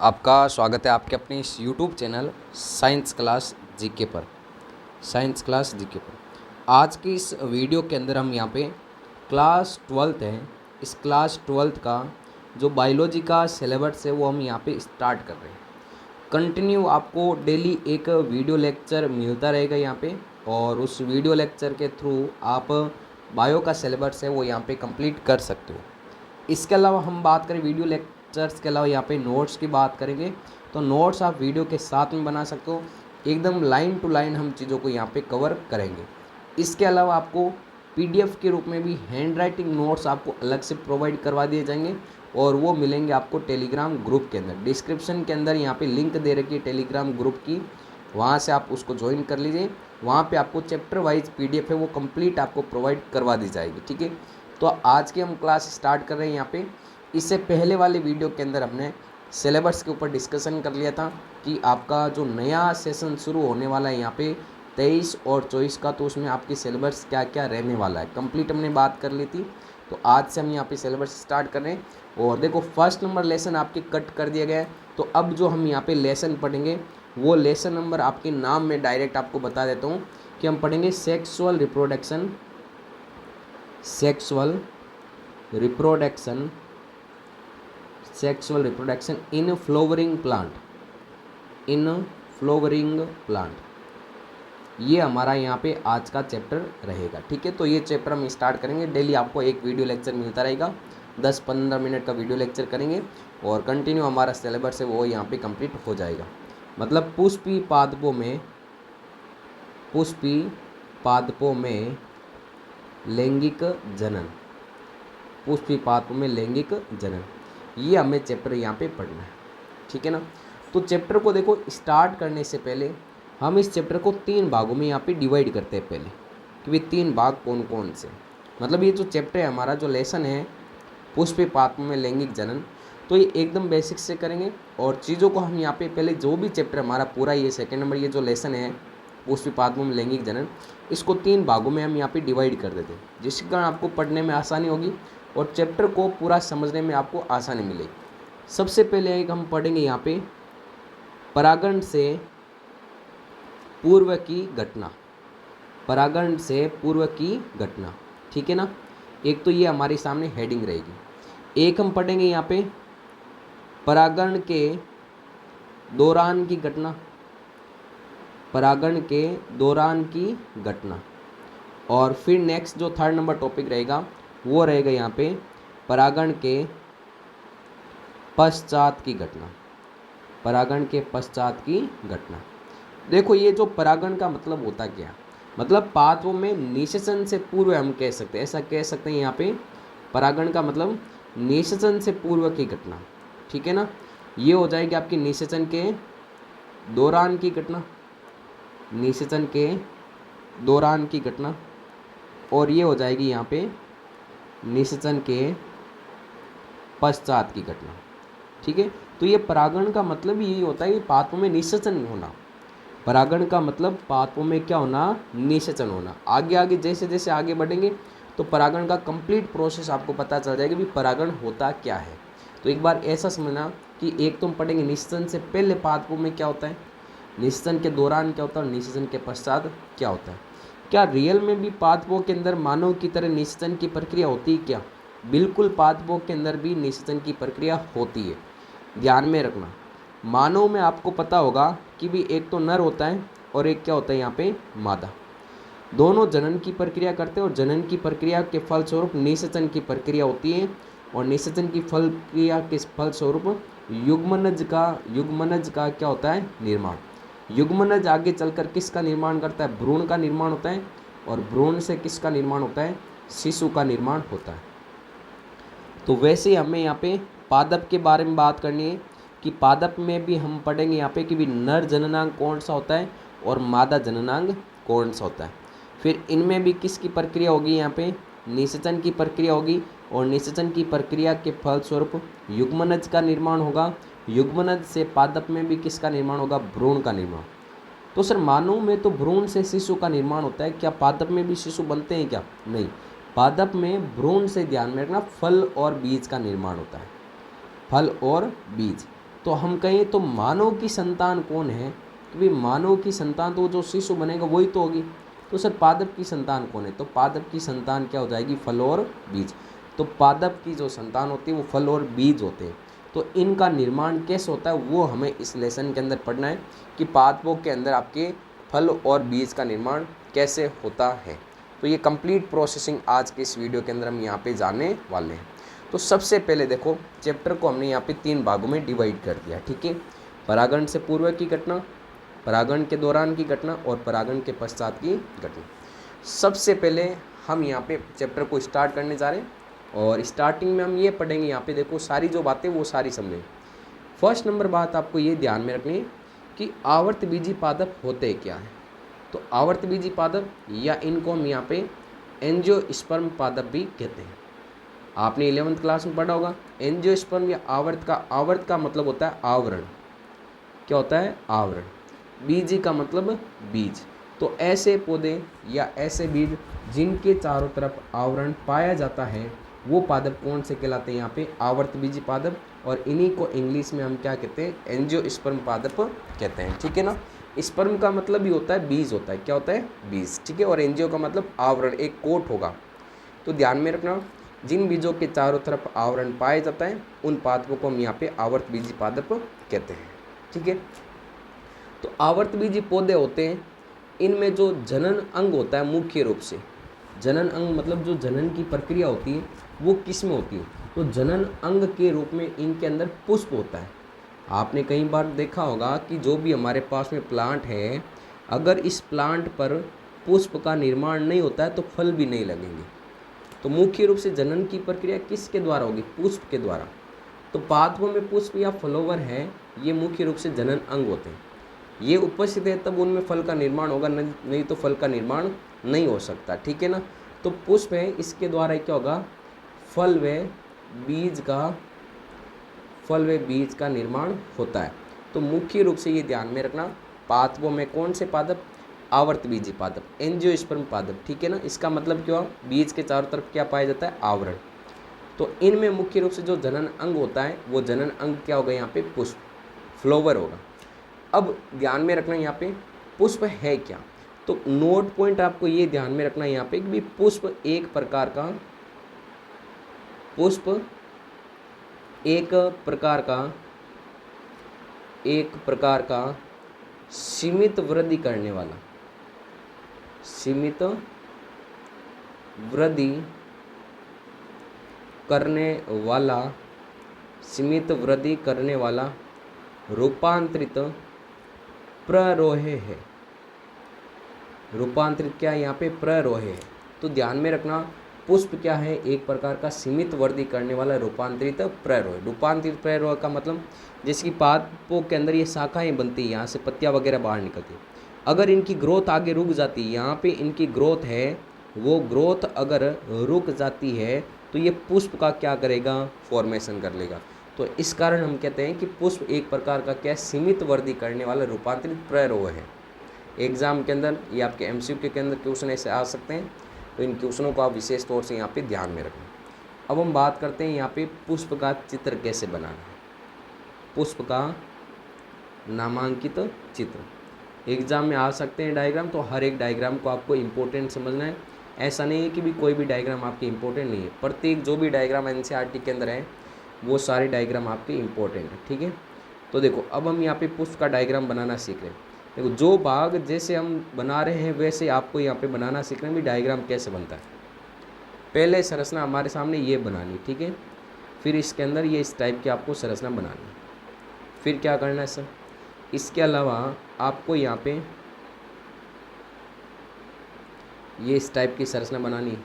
आपका स्वागत है आपके अपने इस YouTube channel science class GK पर। आज की इस वीडियो के अंदर हम यहाँ पे क्लास 12th है, इस क्लास 12th का जो बायोलॉजी का सिलेबस है वो हम यहाँ पे स्टार्ट कर रहे हैं। कंटिन्यू आपको डेली एक वीडियो लेक्चर मिलता रहेगा यहाँ पे, और उस वीडियो लेक्चर के थ्रू आप बायो का सिलेबस है वो यहाँ पे कंप्लीट कर सकते हो। इसके अलावा हम बात करें वीडियो लेक्चर्स के अलावा यहाँ पे नोट्स की बात करेंगे, तो नोट्स आप वीडियो के साथ में बना सकते हो। एकदम लाइन टू लाइन हम चीज़ों को यहाँ पे कवर करेंगे। इसके अलावा आपको पीडीएफ के रूप में भी हैंड राइटिंग नोट्स आपको अलग से प्रोवाइड करवा दिए जाएंगे, और वो मिलेंगे आपको टेलीग्राम ग्रुप के अंदर। डिस्क्रिप्शन के अंदर यहाँ पे लिंक दे रखी है टेलीग्राम ग्रुप की, वहाँ से आप उसको ज्वाइन कर लीजिए। वहाँ पे आपको चैप्टर वाइज पीडीएफ है वो कंप्लीट आपको प्रोवाइड करवा दी जाएगी। ठीक है, तो आज की हम क्लास स्टार्ट कर रहे हैं यहाँ पे। इससे पहले वाले वीडियो के अंदर हमने सिलेबस के ऊपर डिस्कशन कर लिया था कि आपका जो नया सेशन शुरू होने वाला है यहाँ पे 23 और 24 का, तो उसमें आपकी सिलेबस क्या क्या रहने वाला है कंप्लीट हमने बात कर ली थी। तो आज से हम यहाँ पे सिलेबस स्टार्ट कर रहे हैं, और देखो फर्स्ट नंबर लेसन आपके कट कर दिया गया है। तो अब जो हम यहाँ पे लेसन पढ़ेंगे वो लेसन नंबर आपके नाम में डायरेक्ट आपको बता देता हूँ कि हम पढ़ेंगे sexual reproduction in flowering plant. ये हमारा यहाँ पे आज का चैप्टर रहेगा। ठीक है, तो ये चैप्टर हम स्टार्ट करेंगे। डेली आपको एक वीडियो लेक्चर मिलता रहेगा, 10-15 मिनट का वीडियो लेक्चर करेंगे, और कंटिन्यू हमारा सिलेबस है वो यहाँ पे कंप्लीट हो जाएगा। मतलब पुष्पी पादपों में लैंगिक जनन, ये हमें चैप्टर यहाँ पे पढ़ना है। ठीक है ना, तो चैप्टर को देखो स्टार्ट करने से पहले हम इस चैप्टर को 3 भागों में यहाँ पे डिवाइड करते हैं पहले, कि वे 3 भाग कौन कौन से। मतलब ये जो चैप्टर है हमारा, जो लेसन है पुष्पी पादपों में लैंगिक जनन, तो ये एकदम बेसिक से करेंगे। और चीज़ों को हम यहाँ पे पहले जो भी चैप्टर हमारा पूरा ये सेकेंड नंबर ये जो लेसन है पुष्पी पादपों में लैंगिक जनन, इसको 3 भागों में हम यहाँ पे डिवाइड कर देते हैं, जिसके कारण आपको पढ़ने में आसानी होगी और चैप्टर को पूरा समझने में आपको आसानी मिलेगी। सबसे पहले एक हम पढ़ेंगे यहाँ पे परागण से पूर्व की घटना। ठीक है ना, एक तो ये हमारे सामने हेडिंग रहेगी। एक हम पढ़ेंगे यहाँ पे परागण के दौरान की घटना, और फिर नेक्स्ट जो 3rd नंबर टॉपिक रहेगा वो रहेगा यहाँ पे परागण के पश्चात की घटना। देखो ये जो परागण का मतलब होता क्या, मतलब पादपों में निषेचन से पूर्व हम कह सकते हैं, ऐसा कह सकते हैं यहाँ पे परागण का मतलब निषेचन से पूर्व की घटना। ठीक है ना, ये हो जाएगी आपकी निषेचन के दौरान की घटना, और ये हो जाएगी यहाँ पे निषेचन के पश्चात की घटना। ठीक है, तो ये परागण का मतलब यही होता है कि पादपों में निषेचन होना। परागण का मतलब पादपों में क्या होना, निषेचन होना। आगे जैसे जैसे आगे बढ़ेंगे तो परागण का कंप्लीट प्रोसेस आपको पता चल जाएगा कि परागण होता क्या है। तो एक बार ऐसा समझना कि एक तुम पढ़ेंगे निषेचन से पहले पादपों में क्या होता है, निषेचन के दौरान क्या होता है, और निषेचन के पश्चात क्या होता है। क्या रियल में भी पादपों के अंदर मानव की तरह निषेचन की प्रक्रिया होती है क्या? बिल्कुल, पादपों के अंदर भी निषेचन की प्रक्रिया होती है। ध्यान में रखना, मानव में आपको पता होगा कि भी एक तो नर होता है और एक क्या होता है यहाँ पे मादा। दोनों जनन की प्रक्रिया करते हैं, और जनन की प्रक्रिया के फलस्वरूप निषेचन की प्रक्रिया होती है, और निषेचन की प्रक्रिया के फलस्वरूप युग्मनज का क्या होता है, निर्माण। युग्मनज आगे चलकर किसका निर्माण करता है, भ्रूण का निर्माण होता है, और भ्रूण से किसका निर्माण होता है, शिशु का निर्माण होता है। तो वैसे ही हमें यहाँ पे पादप के बारे में बात करनी है कि पादप में भी हम पढ़ेंगे यहाँ पे कि भी नर जननांग कौन सा होता है और मादा जननांग कौन सा होता है। फिर इनमें भी किसकी प्रक्रिया होगी, यहाँ पे निषेचन की प्रक्रिया होगी, और निषेचन की प्रक्रिया के फलस्वरूप युग्मनज का निर्माण होगा। युग्मनज से पादप में भी किसका निर्माण होगा, भ्रूण का निर्माण। तो सर मानव में तो भ्रूण से शिशु का निर्माण होता है, क्या पादप में भी शिशु बनते हैं क्या? नहीं, पादप में भ्रूण से, ध्यान में रखना, फल और बीज का निर्माण होता है। फल और बीज, तो हम कहें तो मानव की संतान कौन है, कि भाई मानव की संतान तो जो शिशु बनेगा वही तो होगी। तो सर पादप की संतान कौन है, तो पादप की संतान क्या हो जाएगी, फल और बीज। तो पादप की जो संतान होती है वो फल और बीज होते हैं। तो इनका निर्माण कैसे होता है वो हमें इस लेसन के अंदर पढ़ना है, कि पादपों के अंदर आपके फल और बीज का निर्माण कैसे होता है। तो ये कंप्लीट प्रोसेसिंग आज के इस वीडियो के अंदर हम यहाँ पे जानने वाले हैं। तो सबसे पहले देखो, चैप्टर को हमने यहाँ पे 3 भागों में डिवाइड कर दिया, ठीक है। परागण से पूर्व की घटना, परागण के दौरान की घटना और परागण के पश्चात की घटना। सबसे पहले हम यहाँ पे चैप्टर को स्टार्ट करने जा रहे हैं, और स्टार्टिंग में हम ये पढ़ेंगे, यहाँ पे देखो सारी जो बातें वो सारी समझें। फर्स्ट नंबर बात आपको ये ध्यान में रखनी है कि आवर्तबीजी पादप होते क्या हैं। तो आवर्तबीजी पादप, या इनको हम यहाँ पे एंजियोस्पर्म पादप भी कहते हैं। आपने 11वीं क्लास में पढ़ा होगा। एंजियोस्पर्म या आवर्त का मतलब होता है आवरण। क्या होता है, आवरण। बीजी का मतलब बीज। तो ऐसे पौधे या ऐसे बीज जिनके चारों तरफ आवरण पाया जाता है वो पादप कौन से कहलाते हैं, यहाँ पे आवर्तबीजी पादप। और इन्हीं को इंग्लिश में हम क्या कहते हैं, एंजियोस्पर्म पादप कहते हैं, ठीक है ना। स्पर्म का मतलब भी होता है बीज होता है, क्या होता है, बीज, ठीक है। और एंजियो का मतलब आवरण, एक कोट होगा। तो ध्यान में रखना, जिन बीजों के चारों तरफ आवरण पाया जाता है उन पादपों को हम यहाँ पे आवर्तबीजी पादप कहते हैं, ठीक है। तो आवर्तबीजी पौधे होते हैं, इनमें जो जनन अंग होता है, मुख्य रूप से जनन अंग मतलब जो जनन की प्रक्रिया होती है वो किस में होती है, तो जनन अंग के रूप में इनके अंदर पुष्प होता है। आपने कई बार देखा होगा कि जो भी हमारे पास में प्लांट है, अगर इस प्लांट पर पुष्प का निर्माण नहीं होता है तो फल भी नहीं लगेंगे। तो मुख्य रूप से जनन की प्रक्रिया किसके द्वारा होगी, पुष्प के द्वारा। तो पादपों में पुष्प या फ्लावर है, ये मुख्य रूप से जनन अंग होते हैं। ये उपस्थित है तब उनमें फल का निर्माण होगा, नहीं तो फल का निर्माण नहीं हो सकता, ठीक है ना। तो पुष्प है, इसके द्वारा क्या होगा, फल व बीज का निर्माण होता है। तो मुख्य रूप से ये ध्यान में रखना, पादपों में कौन से पादप, आवर्तबीजी पादप, एंजियोस्पर्म पादप, ठीक है ना। इसका मतलब क्या, बीज के चारों तरफ क्या पाया जाता है, आवरण। तो इनमें मुख्य रूप से जो जनन अंग होता है वो जनन अंग क्या होगा, यहाँ पे पुष्प, फ्लावर होगा। अब ध्यान में रखना यहाँ पे पुष्प है क्या, तो नोट पॉइंट आपको ये ध्यान में रखना यहाँ पे कि पुष्प एक प्रकार का सीमित वृद्धि करने वाला रूपांतरित प्ररोहे है। रूपांतरित क्या है, यहाँ पे प्ररोहे है। तो ध्यान में रखना, पुष्प क्या है, एक प्रकार का सीमित वृद्धि करने वाला रूपांतरित प्ररोह। रूपांतरित प्ररोह का मतलब जिसकी पादपों के अंदर ये शाखाएं बनती है, यहाँ से पत्तियाँ वगैरह बाहर निकलती है। अगर इनकी ग्रोथ आगे रुक जाती है, यहाँ पे इनकी ग्रोथ है, वो ग्रोथ अगर रुक जाती है तो ये पुष्प का क्या करेगा, फॉर्मेशन कर लेगा। तो इस कारण हम कहते हैं कि पुष्प एक प्रकार का क्या, सीमित वृद्धि करने वाला रूपांतरित प्ररोह है। एग्जाम के अंदर ये आपके MCQ के अंदर क्वेश्चन ऐसे आ सकते हैं, तो इन क्वेश्चनों को आप विशेष तौर से यहाँ पे ध्यान में रखें। अब हम बात करते हैं यहाँ पे पुष्प का चित्र कैसे बनाना है। पुष्प का नामांकित चित्र एग्जाम में आ सकते हैं डायग्राम, तो हर एक डायग्राम को आपको इम्पोर्टेंट समझना है। ऐसा नहीं है कि भी कोई भी डायग्राम आपकी इम्पोर्टेंट नहीं है, प्रत्येक जो भी डायग्राम NCERT के अंदर है वो सारे डायग्राम आपके इम्पोर्टेंट है, ठीक है। तो देखो अब हम यहाँ पे पुष्प का डायग्राम बनाना सीख रहे हैं। देखो जो भाग जैसे हम बना रहे हैं वैसे आपको यहाँ पे बनाना सीख रहे हैं भी डायग्राम कैसे बनता है। पहले संरचना हमारे सामने ये बनानी, ठीक है। फिर इसके अंदर ये इस टाइप की आपको संरचना बनानी। फिर क्या करना है सर, इसके अलावा आपको यहाँ पे ये इस टाइप की संरचना बनानी,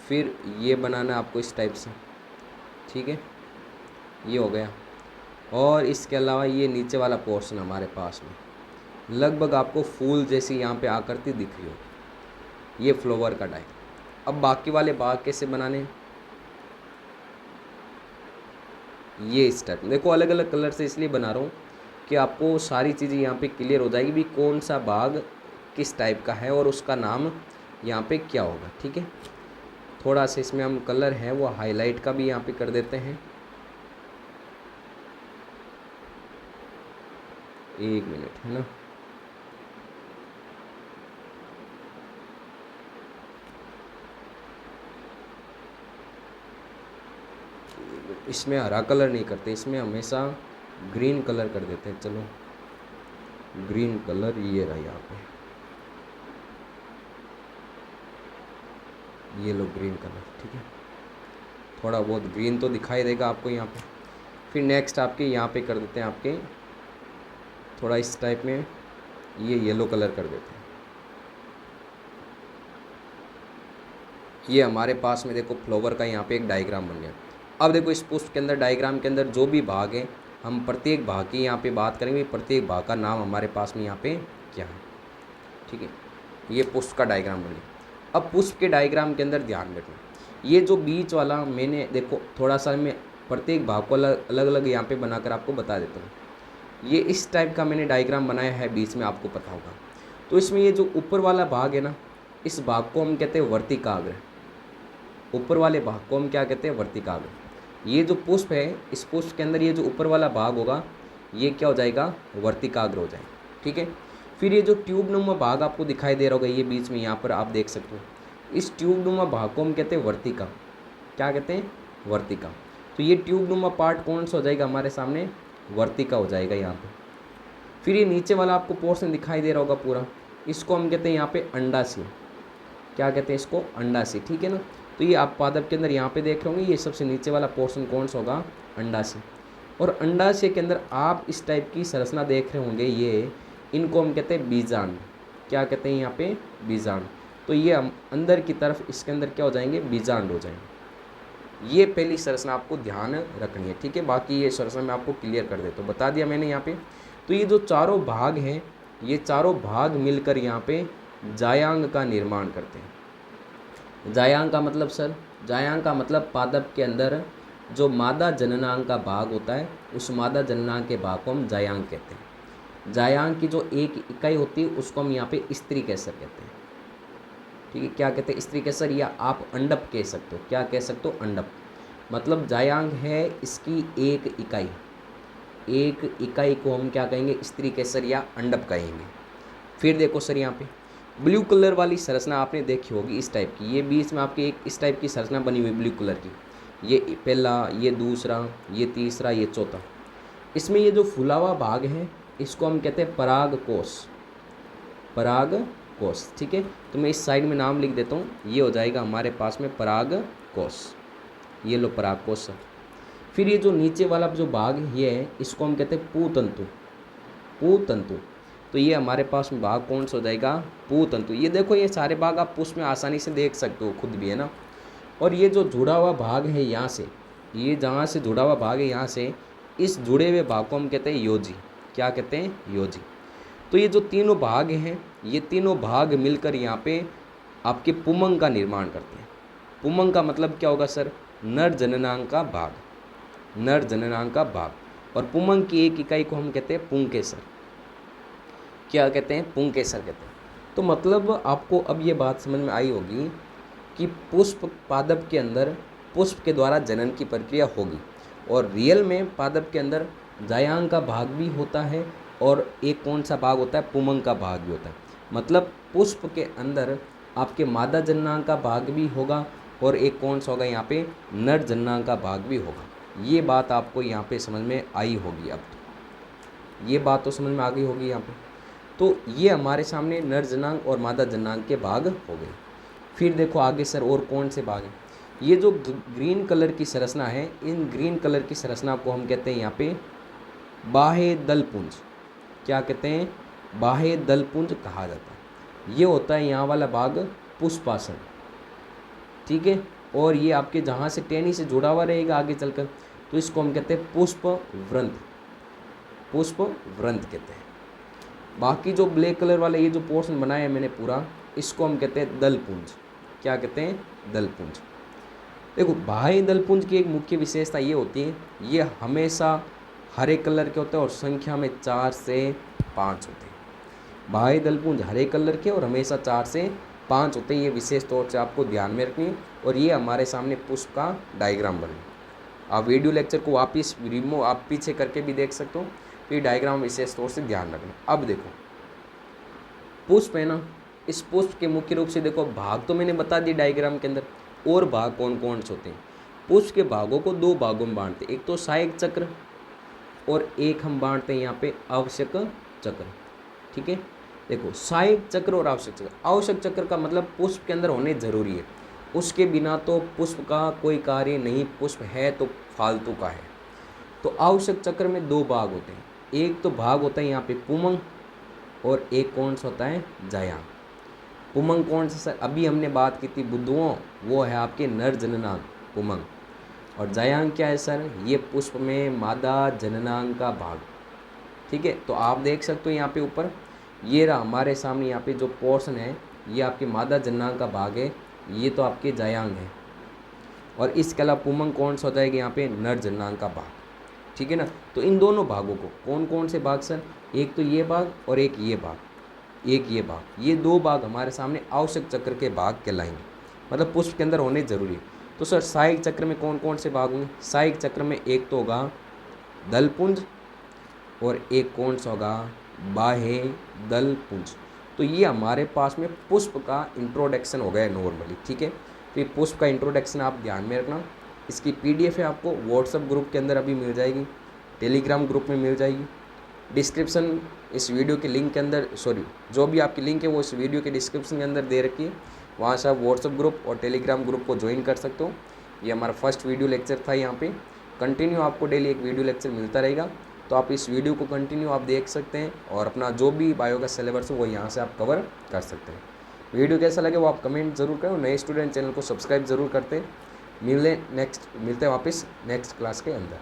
फिर ये बनाना आपको इस टाइप से, ठीक है, ये हो गया। और इसके अलावा ये नीचे वाला पोर्शन हमारे पास में लगभग आपको फूल जैसी यहाँ पे आकृति दिख रही हो, ये फ्लावर का डायग्राम। अब बाकी वाले भाग कैसे बनाने, ये इस टाइप। देखो अलग अलग कलर से इसलिए बना रहा हूँ कि आपको सारी चीज़ें यहाँ पे क्लियर हो जाएगी भी कौन सा भाग किस टाइप का है और उसका नाम यहाँ पे क्या होगा, ठीक है। थोड़ा सा इसमें हम कलर है वो हाईलाइट का भी यहाँ पे कर देते हैं। एक मिनट, है ना। इसमें हरा कलर नहीं करते, इसमें हमेशा ग्रीन कलर कर देते हैं। चलो ग्रीन कलर ये रहा यहाँ पे, ये लो ग्रीन कलर, ठीक है। थोड़ा बहुत ग्रीन तो दिखाई देगा आपको यहाँ पे। फिर नेक्स्ट आपके यहाँ पे कर देते हैं आपके थोड़ा इस टाइप में, ये येलो कलर कर देते हैं। ये हमारे पास में देखो फ्लावर का यहाँ पे एक डायग्राम बन गया। अब देखो इस पुष्प के अंदर, डायग्राम के अंदर जो भी भाग है, हम प्रत्येक भाग की यहाँ पे बात करेंगे, प्रत्येक भाग का नाम हमारे पास में यहाँ पे क्या है, ठीक है। ये पुष्प का डायग्राम बन गया। अब पुष्प के डायग्राम के अंदर ध्यान रखना, ये जो बीच वाला मैंने देखो थोड़ा सा मैं प्रत्येक भाग को अलग अलग यहाँ पे बनाकर आपको बता देता हूँ। ये इस टाइप का मैंने डायग्राम बनाया है बीच में, आपको पता होगा। तो इसमें ये जो ऊपर वाला भाग है ना, इस भाग को हम कहते हैं वर्तिकाग्र। ऊपर वाले भाग को हम क्या कहते हैं, वर्तिकाग्र। ये जो पुष्प है, इस पुष्प के अंदर ये जो ऊपर वाला भाग होगा, ये क्या हो जाएगा, वर्तिकाग्र हो जाएगा, ठीक है। फिर ये जो ट्यूब नुमा भाग आपको दिखाई दे रहा होगा, ये बीच में यहाँ पर आप देख सकते हो, इस ट्यूब नुमा भाग को हम कहते हैं वर्तिका। क्या कहते हैं, वर्तिका। तो ये ट्यूब नुमा पार्ट कौन सा हो जाएगा हमारे सामने, वर्तिका हो जाएगा यहाँ पे। फिर ये नीचे वाला आपको पोर्शन दिखाई दे रहा होगा पूरा, इसको हम कहते हैं यहाँ पे अंडाशय। क्या कहते हैं इसको, अंडाशय, ठीक है ना। तो ये आप पादप के अंदर यहाँ पे देख रहे होंगे, ये सबसे नीचे वाला पोर्शन कौन सा होगा, अंडाशय। और अंडाशय के अंदर आप इस टाइप की संरचना देख रहे होंगे, ये इनको हम कहते हैं बीजांड। क्या कहते हैं यहाँ पे, बीजांड। तो ये हम अंदर की तरफ इसके अंदर क्या हो जाएंगे, बीजांड हो जाएंगे। ये पहली संरचना आपको ध्यान रखनी है, ठीक है। बाकी ये संरचना मैं आपको क्लियर कर देता हूँ, बता दिया मैंने यहाँ पे। तो ये जो चारों भाग हैं, ये चारों भाग मिलकर यहाँ पे जायांग का निर्माण करते हैं। जायांग का मतलब सर, जायांग का मतलब पादप के अंदर जो मादा जननांग का भाग होता है, उस मादा जननांग के भाग को हम जायांग कहते हैं। जायांग की जो एक इकाई होती है उसको हम यहाँ पे स्त्री कैसर कहते हैं, ठीक है। क्या कहते हैं, स्त्री कैसर, या आप अंडप कह सकते हो। क्या कह सकते हो, अंडप। मतलब जायांग है इसकी एक इकाई, एक इकाई को हम क्या कहेंगे, स्त्री कैसर या अंडप कहेंगे। फिर देखो सर यहाँ पे ब्लू कलर वाली संरचना आपने देखी होगी इस टाइप की, ये बीच में आपके एक इस टाइप की संरचना बनी हुई ब्लू कलर की। ये पहला, ये दूसरा, ये तीसरा, ये चौथा। इसमें ये जो फूला हुआ भाग है, इसको हम कहते हैं परागकोश। परागकोश, ठीक है। तो मैं इस साइड में नाम लिख देता हूँ, ये हो जाएगा हमारे पास में परागकोश। ये लो परागकोश। फिर ये जो नीचे वाला जो भाग ये है, इसको हम कहते हैं पूतंतु। पूतंतु। तो ये हमारे पास में भाग कौन सा हो जाएगा, पूतंतु। ये देखो ये सारे भाग आप पुष्प में आसानी से देख सकते हो खुद भी, है ना। और ये जो जुड़ा हुआ भाग है यहाँ से, ये जहाँ से जुड़ा हुआ भाग है यहाँ से, इस जुड़े हुए भाग को हम कहते हैं योजी। क्या कहते हैं, योजी। तो ये जो तीनों भाग हैं, ये तीनों भाग मिलकर यहाँ पे आपके पुमंग का निर्माण करते हैं। पुमंग का मतलब क्या होगा सर, नर जननांग का भाग, नर जननांग का भाग। और पुमंग की एक इकाई को हम कहते हैं पुंकेसर। क्या कहते हैं, पुंकेसर कहते हैं। तो मतलब आपको अब ये बात समझ में आई होगी कि पुष्प पादप के अंदर पुष्प के द्वारा जनन की प्रक्रिया होगी, और रियल में पादप के अंदर जायांग का भाग भी होता है, और एक कौन सा भाग होता है, पुमंग का भाग भी होता है। मतलब पुष्प के अंदर आपके मादा जननांग का भाग भी होगा, और एक कौन सा होगा यहाँ पे, नर जननांग का भाग भी होगा। ये बात आपको यहाँ पे समझ में आई होगी। अब तो ये बात तो समझ में आ गई होगी यहाँ पे। तो ये हमारे सामने नर जननांग और मादा जननांग के भाग हो गए। फिर देखो आगे सर और कौन से भाग हैं। ये जो ग्रीन कलर की संरचना है, इन ग्रीन कलर की संरचना को हम कहते हैं यहाँ पे बाह्य दलपुंज। क्या कहते हैं, बाह्य दलपुंज कहा जाता है। ये होता है यहाँ वाला भाग पुष्पासन, ठीक है। और ये आपके जहाँ से टहनी से जुड़ा हुआ रहेगा आगे चलकर, तो इसको हम कहते हैं पुष्प व्रंथ। पुष्प व्रंथ कहते हैं। बाकी जो ब्लैक कलर वाला ये जो पोर्शन बनाया है मैंने पूरा, इसको हम कहते हैं दलपुंज। क्या कहते हैं, दलपुंज। देखो बाह्य दलपुंज की एक मुख्य विशेषता ये होती है, ये हमेशा हरे कलर के होते हैं और संख्या में 4 से 5 होते हैं। बाह्य दलपुंज हरे कलर के और हमेशा 4 से 5 होते हैं। ये विशेष तौर से आपको ध्यान में रखनी है। और ये हमारे सामने पुष्प का डायग्राम बने। आप वीडियो लेक्चर को वापस आप पीछे करके भी देख सकते हो। तो ये डायग्राम विशेष तौर से ध्यान रखना। अब देखो पुष्प है ना, इस पुष्प के मुख्य रूप से देखो भाग तो मैंने बता दी डायग्राम के अंदर, और भाग कौन कौन से होते हैं। पुष्प के भागों को दो भागों में बांटते हैं, एक तो सहायक चक्र और एक हम बांटते हैं यहाँ पे आवश्यक चक्र। ठीक है, देखो सहायक चक्र और आवश्यक चक्र। आवश्यक चक्र का मतलब पुष्प के अंदर होने जरूरी है, उसके बिना तो पुष्प का कोई कार्य नहीं, पुष्प है तो फालतू का है। तो आवश्यक चक्र में दो भाग होते हैं, एक तो भाग होता है यहाँ पे पुमंग और एक कौन सा होता है जायांग। पुमंग कौन सा सर, अभी हमने बात की थी बुद्धुओं, वो है आपके नर जननांग पुमंग। और जायांग क्या है सर, ये पुष्प में मादा जननांग का भाग। ठीक है, तो आप देख सकते हो यहाँ पे ऊपर ये रहा हमारे सामने, यहाँ पे जो पोर्शन है ये आपके मादा जननांग का भाग है, ये तो आपके जायांग है। और इसके अलावा पुमंग कौन सा हो जाएगा यहाँ पे नर जननांग का भाग। ठीक है ना, तो इन दोनों भागों को कौन कौन से भाग सर, एक तो ये भाग और एक ये भाग, एक ये भाग, ये दो भाग हमारे सामने आवश्यक चक्र के भाग कहलाएंगे, मतलब पुष्प के अंदर होने जरूरी है। तो सर सहायक चक्र में कौन कौन से भाग होंगे, सहायक चक्र में एक तो होगा दलपुंज और एक कौन सा होगा बाह्य दलपुंज। तो ये हमारे पास में पुष्प का इंट्रोडक्शन हो गया नॉर्मली। ठीक है, तो ये पुष्प का इंट्रोडक्शन आप ध्यान में रखना। इसकी PDF है आपको व्हाट्सएप ग्रुप के अंदर अभी मिल जाएगी, टेलीग्राम ग्रुप में मिल जाएगी, डिस्क्रिप्शन इस वीडियो के लिंक के अंदर, सॉरी जो भी आपकी लिंक है वो इस वीडियो के डिस्क्रिप्शन के अंदर दे रखी है, वहाँ से आप व्हाट्सएप ग्रुप और टेलीग्राम ग्रुप को ज्वाइन कर सकते हो। ये हमारा फर्स्ट वीडियो लेक्चर था, यहाँ पे कंटिन्यू आपको डेली एक वीडियो लेक्चर मिलता रहेगा, तो आप इस वीडियो को कंटिन्यू आप देख सकते हैं और अपना जो भी बायो का सिलेबस है वो यहाँ से आप कवर कर सकते हैं। वीडियो कैसा लगे वो आप कमेंट जरूर करें, नए स्टूडेंट चैनल को सब्सक्राइब जरूर करते हैं। मिलते हैं वापस नेक्स्ट क्लास के अंदर।